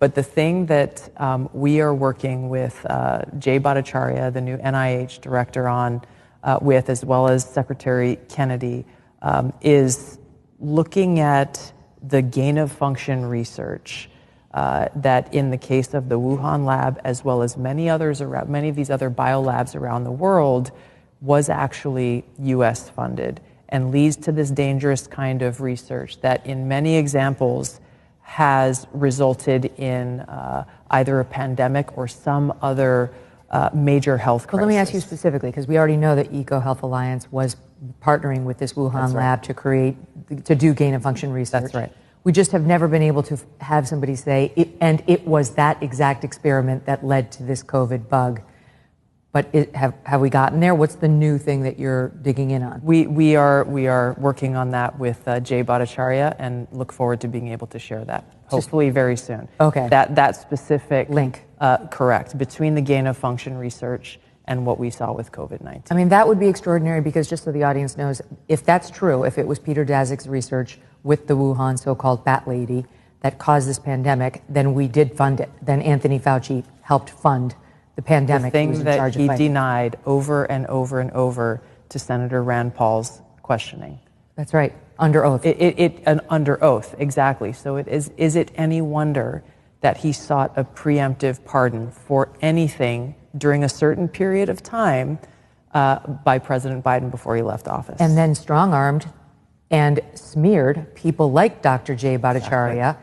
But the thing that we are working with Jay Bhattacharya, the new NIH director, on with, as well as Secretary Kennedy, is looking at the gain-of-function research that, in the case of the Wuhan lab, as well as many of these other biolabs around the world, was actually U.S. funded and leads to this dangerous kind of research that, in many examples, has resulted in either a pandemic or some other major health crisis. Well, let me ask you specifically, because we already know that EcoHealth Alliance was partnering with this Wuhan lab to do gain-of-function research. That's right. We just have never been able to have somebody say, it was that exact experiment that led to this COVID bug. But have we gotten there? What's the new thing that you're digging in on? We are working on that with Jay Bhattacharya and look forward to being able to share that, hopefully very soon. Okay. That specific link. Correct, between the gain-of-function research and what we saw with COVID-19. I mean, that would be extraordinary, because just so the audience knows, if that's true, if it was Peter Daszak's research with the Wuhan so-called bat lady that caused this pandemic, then we did fund it. Then Anthony Fauci helped fund the pandemic. The thing that he denied over and over and over to Senator Rand Paul's questioning. That's right, under oath. Under oath, exactly. So is it any wonder that he sought a preemptive pardon for anything during a certain period of time by President Biden before he left office? And then strong-armed and smeared people like Dr. Jay Bhattacharya,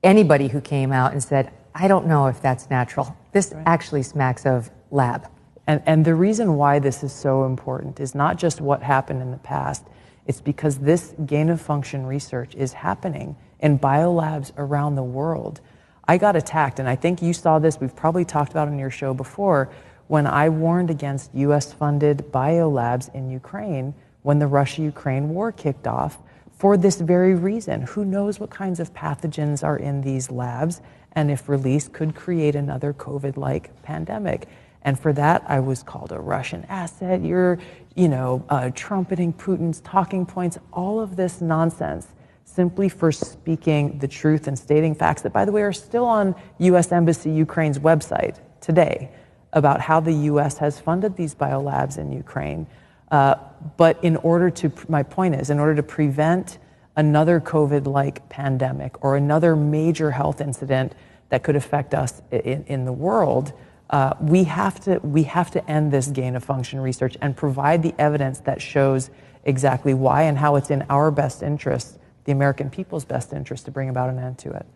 anybody who came out and said, I don't know if that's natural. This actually smacks of lab. And the reason why this is so important is not just what happened in the past, it's because this gain-of-function research is happening in biolabs around the world. I got attacked, and I think you saw this, we've probably talked about it on your show before, when I warned against US-funded biolabs in Ukraine when the Russia-Ukraine war kicked off for this very reason. Who knows what kinds of pathogens are in these labs, and if released could create another COVID-like pandemic. And for that, I was called a Russian asset. You're, trumpeting Putin's talking points, all of this nonsense, simply for speaking the truth and stating facts that, by the way, are still on U.S. Embassy Ukraine's website today about how the U.S. has funded these biolabs in Ukraine. But my point is, in order to prevent another COVID-like pandemic or another major health incident that could affect us in the world, we have to end this gain-of-function research and provide the evidence that shows exactly why and how it's in our best interest, the American people's best interest, to bring about an end to it.